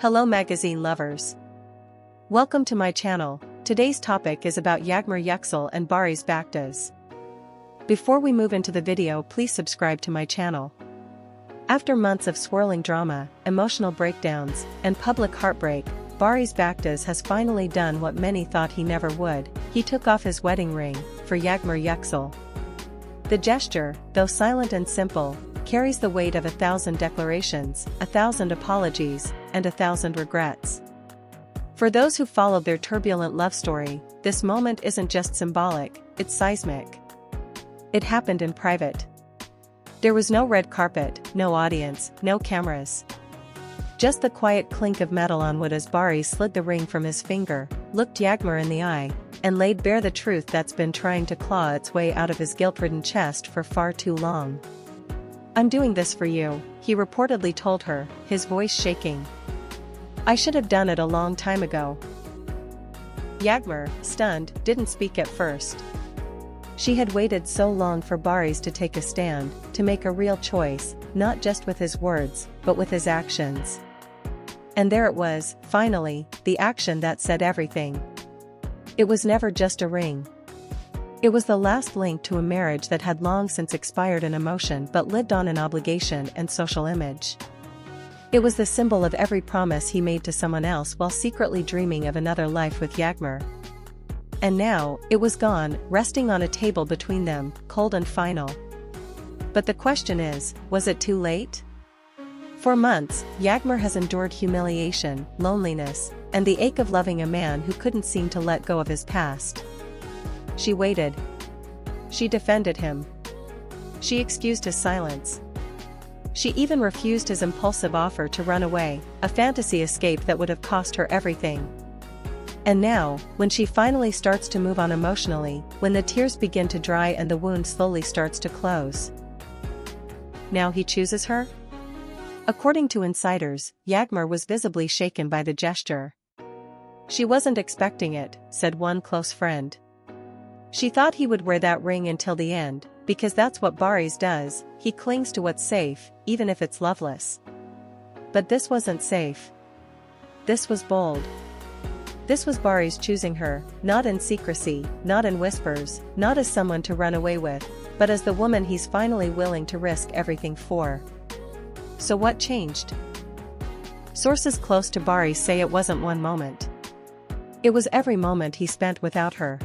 Hello magazine lovers. Welcome to my channel. Today's topic is about Yagmur Yüksel and Barış Baktaş. Before we move into the video, please subscribe to my channel. After months of swirling drama, emotional breakdowns, and public heartbreak, Barış Baktaş has finally done what many thought he never would. He took off his wedding ring for Yagmur Yüksel. The gesture, though silent and simple, carries the weight of 1,000 declarations, 1,000 apologies, and 1,000 regrets. For those who followed their turbulent love story, this moment isn't just symbolic, it's seismic. It happened in private. There was no red carpet, no audience, no cameras. Just the quiet clink of metal on wood as Barış slid the ring from his finger, looked Yagmur in the eye, and laid bare the truth that's been trying to claw its way out of his guilt-ridden chest for far too long. "I'm doing this for you," he reportedly told her, his voice shaking. "I should have done it a long time ago." Yagmur, stunned, didn't speak at first. She had waited so long for Barış to take a stand, to make a real choice, not just with his words, but with his actions. And there it was, finally, the action that said everything. It was never just a ring. It was the last link to a marriage that had long since expired in emotion but lived on in obligation and social image. It was the symbol of every promise he made to someone else while secretly dreaming of another life with Yagmur. And now, it was gone, resting on a table between them, cold and final. But the question is, was it too late? For months, Yagmur has endured humiliation, loneliness, and the ache of loving a man who couldn't seem to let go of his past. She waited. She defended him. She excused his silence. She even refused his impulsive offer to run away, a fantasy escape that would have cost her everything. And now, when she finally starts to move on emotionally, when the tears begin to dry and the wound slowly starts to close, now he chooses her? According to insiders, Yagmur was visibly shaken by the gesture. "She wasn't expecting it," said one close friend. "She thought he would wear that ring until the end, because that's what Barış does, he clings to what's safe, even if it's loveless." But this wasn't safe. This was bold. This was Barış choosing her, not in secrecy, not in whispers, not as someone to run away with, but as the woman he's finally willing to risk everything for. So what changed? Sources close to Barış say it wasn't one moment. It was every moment he spent without her.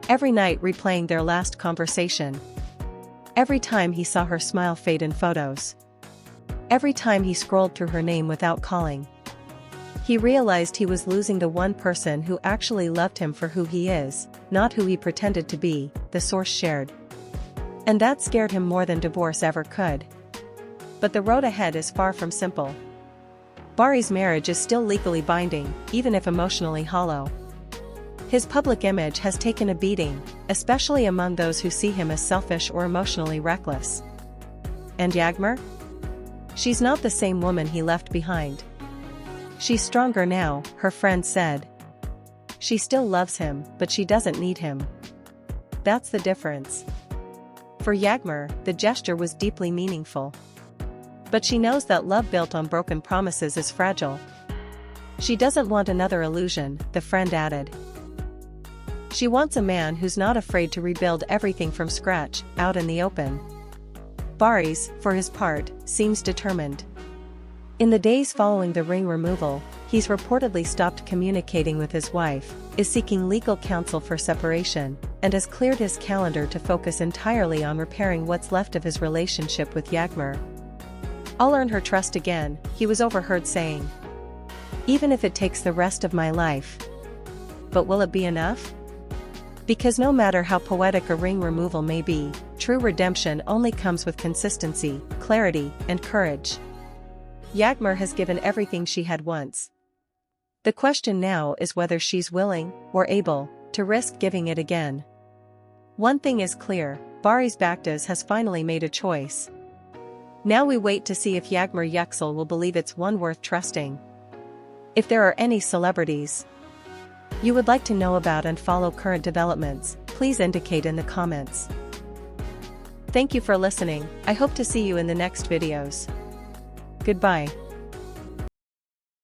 Every night replaying their last conversation. Every time he saw her smile fade in photos. Every time he scrolled through her name without calling. He realized he was losing the one person who actually loved him for who he is, not who he pretended to be, the source shared. And that scared him more than divorce ever could. But the road ahead is far from simple. Barış's marriage is still legally binding, even if emotionally hollow. His public image has taken a beating, especially among those who see him as selfish or emotionally reckless. And Yagmur? She's not the same woman he left behind. She's stronger now, her friend said. She still loves him, but she doesn't need him. That's the difference. For Yagmur, the gesture was deeply meaningful. But she knows that love built on broken promises is fragile. She doesn't want another illusion, the friend added. She wants a man who's not afraid to rebuild everything from scratch, out in the open. Barış, for his part, seems determined. In the days following the ring removal, he's reportedly stopped communicating with his wife, is seeking legal counsel for separation, and has cleared his calendar to focus entirely on repairing what's left of his relationship with Yagmur. "I'll earn her trust again," he was overheard saying. "Even if it takes the rest of my life." But will it be enough? Because no matter how poetic a ring removal may be, true redemption only comes with consistency, clarity, and courage. Yagmur has given everything she had once. The question now is whether she's willing, or able, to risk giving it again. One thing is clear, Barış Baktaş has finally made a choice. Now we wait to see if Yagmur Yüksel will believe it's one worth trusting. If there are any celebrities you would like to know about and follow current developments, please indicate in the comments. Thank you for listening. I hope to see you in the next videos. Goodbye.